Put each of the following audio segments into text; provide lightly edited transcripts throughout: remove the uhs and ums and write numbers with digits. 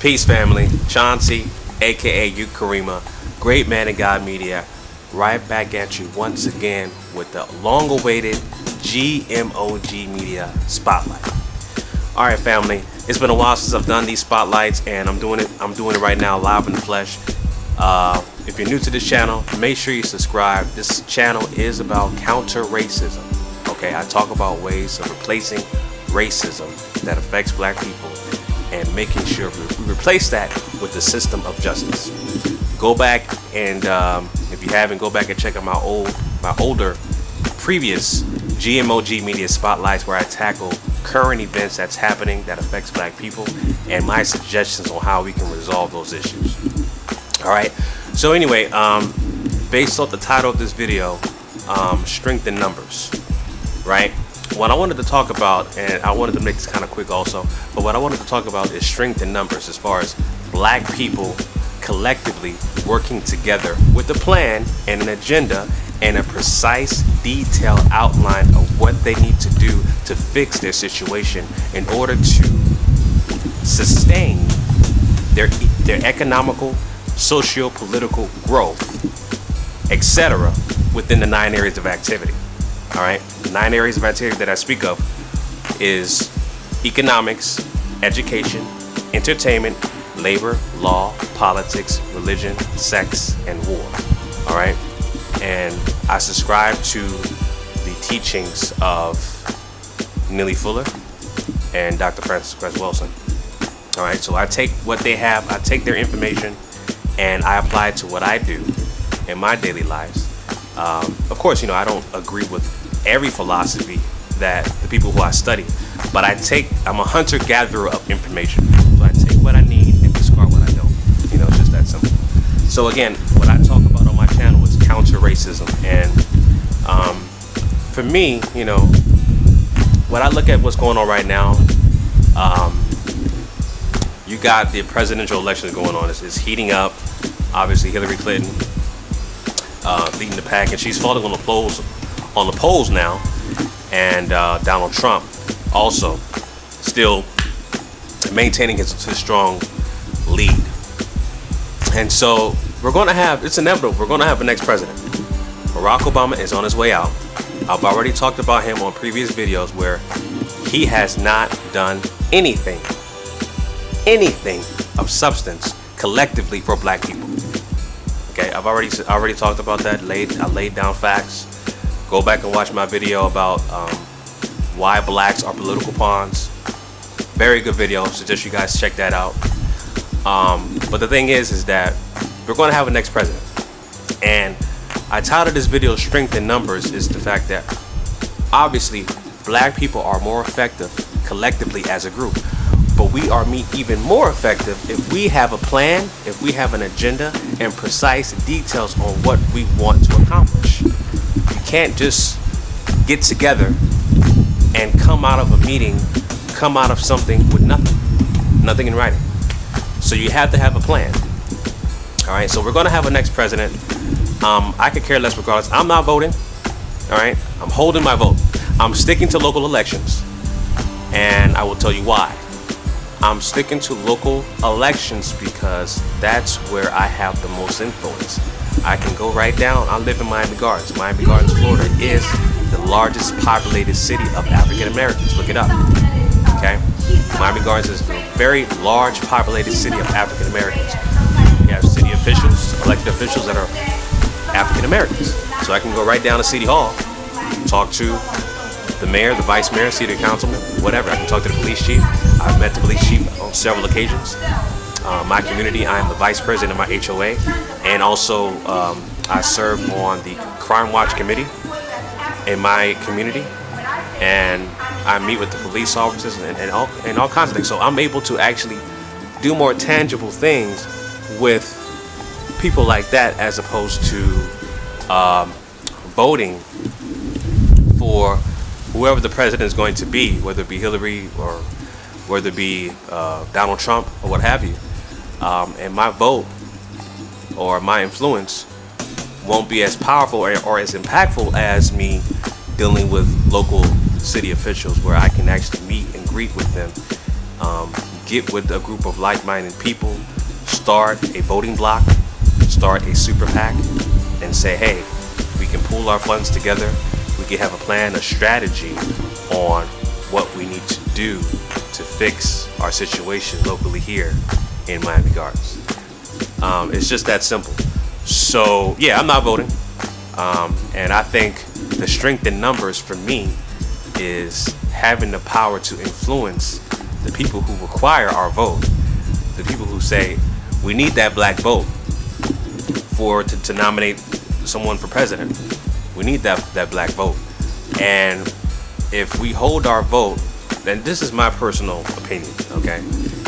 Peace, family. Chauncey, aka you Karima, Great Man of God Media, right back at you once again with the long-awaited GMOGmedia Spotlight. All right, family. It's been a while since I've done these spotlights, and I'm doing it right now, live in the flesh. If you're new to this channel, make sure you subscribe. This channel is about counter racism. Okay, I talk about ways of replacing racism that affects black people and making sure we replace that with the system of justice. Go back and if you haven't, go back and check out my older previous GMOGmedia Spotlights, where I tackle current events that's happening that affects black people and my suggestions on how we can resolve those issues. All right, so anyway, based off the title of this video, strength in numbers, right? What I wanted to talk about, and I wanted to make this kind of quick also, but what I wanted to talk about is strength in numbers as far as black people collectively working together with a plan and an agenda and a precise, detailed outline of what they need to do to fix their situation in order to sustain their economical, socio-political growth, etc., within the 9 areas of activity. All right, the 9 areas of activity that I speak of is economics, education, entertainment, labor, law, politics, religion, sex, and war. All right, and I subscribe to the teachings of Neely Fuller and Dr. Francis Cress Wilson. All right, so I take what they have, I take their information, and I apply it to what I do in my daily lives. Of course, I don't agree with every philosophy that the people who I study, but I'm a hunter-gatherer of information. So I take what I need and discard what I don't. It's just that simple. So again, what I talk about on my channel is counter racism, and for me, when I look at what's going on right now, you got the presidential elections going on. It's heating up. Obviously, Hillary Clinton leading the pack, and she's falling on the polls now, and Donald Trump also still maintaining his strong lead. And so it's inevitable, we're going to have a next president. Barack Obama is on his way out. I've already talked about him on previous videos where he has not done anything of substance collectively for black people. Okay, I've already talked about that. I laid down facts. Go back and watch my video about why blacks are political pawns. Very good video. Suggest you guys check that out. But the thing is that we're going to have a next president, and I titled this video "Strength in Numbers" is the fact that obviously black people are more effective collectively as a group. But we are even more effective if we have a plan, if we have an agenda, and precise details on what we want to accomplish. You can't just get together and come out of a meeting, come out of something with nothing in writing. So you have to have a plan. All right, so we're going to have a next president. I could care less regardless. I'm not voting. All right, I'm holding my vote. I'm sticking to local elections, and I will tell you why. I'm sticking to local elections because that's where I have the most influence. I can go right down. I live in Miami Gardens. Miami Gardens, Florida is the largest populated city of African Americans. Look it up. Okay? Miami Gardens is a very large populated city of African Americans. We have city officials, elected officials that are African Americans. So I can go right down to City Hall, talk to the mayor, the vice mayor, city councilman, whatever. I can talk to the police chief. I've met the police chief on several occasions. My community, I am the vice president of my HOA, and also I serve on the Crime Watch committee in my community, and I meet with the police officers and all kinds of things. So I'm able to actually do more tangible things with people like that, as opposed to voting for whoever the president is going to be, whether it be Hillary or whether it be Donald Trump or what have you. And my vote or my influence won't be as powerful or as impactful as me dealing with local city officials, where I can actually meet and greet with them get with a group of like-minded people, start a voting block, start a super PAC, and say, hey, we can pool our funds together. We can have a plan, a strategy on what we need to do to fix our situation locally here in Miami Gardens. It's just that simple. So yeah, I'm not voting. And I think the strength in numbers for me is having the power to influence the people who require our vote, the people who say we need that black vote to nominate someone for president. We need that black vote. And if we hold our vote, and this is my personal opinion, okay?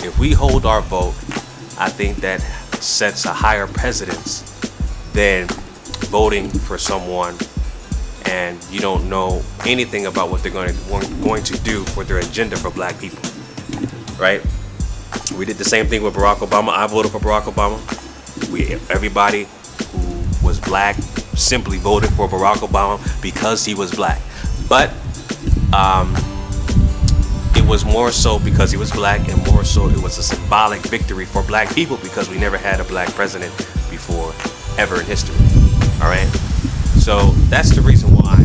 If we hold our vote, I think that sets a higher precedence than voting for someone and you don't know anything about what they're going to do for their agenda for black people, right? We did the same thing with Barack Obama. I voted for Barack Obama. Everybody who was black simply voted for Barack Obama because he was black. But it was more so because he was black, and more so it was a symbolic victory for black people because we never had a black president before ever in history. All right, so that's the reason why,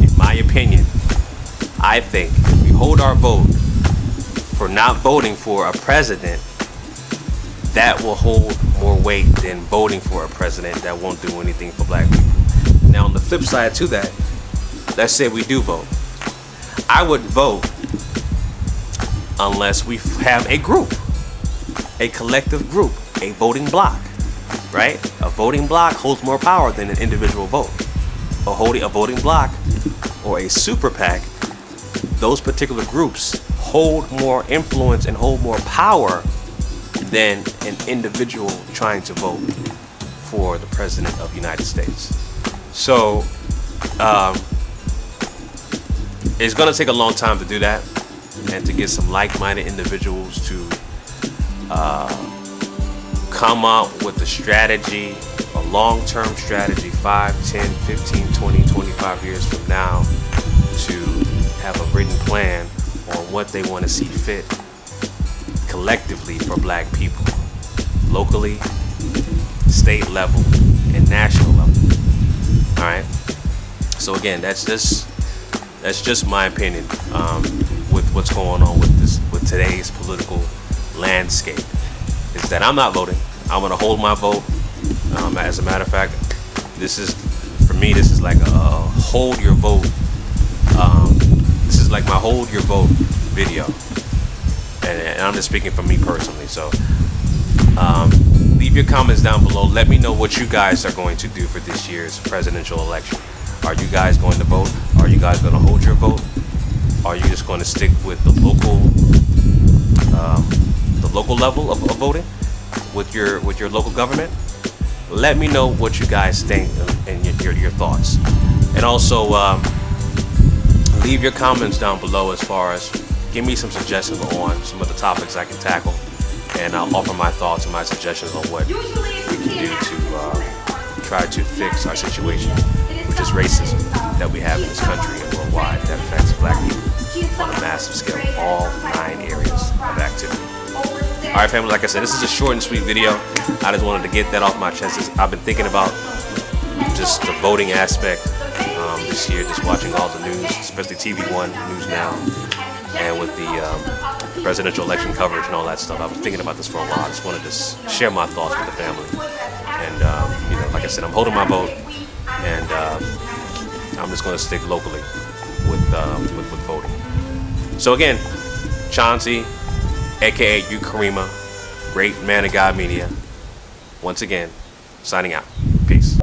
in my opinion, I think if we hold our vote for not voting for a president, that will hold more weight than voting for a president that won't do anything for black people. Now, on the flip side to that, let's say we do vote. I would vote unless we have a group, a collective group, a voting block, right? A voting block holds more power than an individual vote. A voting block or a super PAC, those particular groups hold more influence and hold more power than an individual trying to vote for the president of the United States. So, it's going to take a long time to do that and to get some like-minded individuals to come up with a strategy, a long-term strategy, 5, 10, 15, 20, 25 years from now, to have a written plan on what they want to see fit collectively for black people, locally, state level, and national level. All right. So again, that's just my opinion with what's going on with today's political landscape. Is that I'm not voting. I'm gonna hold my vote. As a matter of fact, this is like a hold your vote. This is like my hold your vote video, and I'm just speaking for me personally. So leave your comments down below. Let me know what you guys are going to do for this year's presidential election. Are you guys going to vote? Are you guys going to hold your vote? Are you just going to stick with the local level of voting with your local government? Let me know what you guys think and your thoughts. And also leave your comments down below as far as give me some suggestions on some of the topics I can tackle, and I'll offer my thoughts and my suggestions on what we can do to try to fix our situation, which is racism that we have in this country and worldwide that affects black people on a massive scale, all 9 areas of activity. All right, family, like I said, this is a short and sweet video. I just wanted to get that off my chest. I've been thinking about just the voting aspect this year, just watching all the news, especially TV1, News Now, and with the presidential election coverage and all that stuff. I was thinking about this for a while. I just wanted to share my thoughts with the family. And, like I said, I'm holding my vote, and I'm just going to stick locally with voting. So again, Chauncey, aka you Karima, great man of God media, once again, signing out. Peace.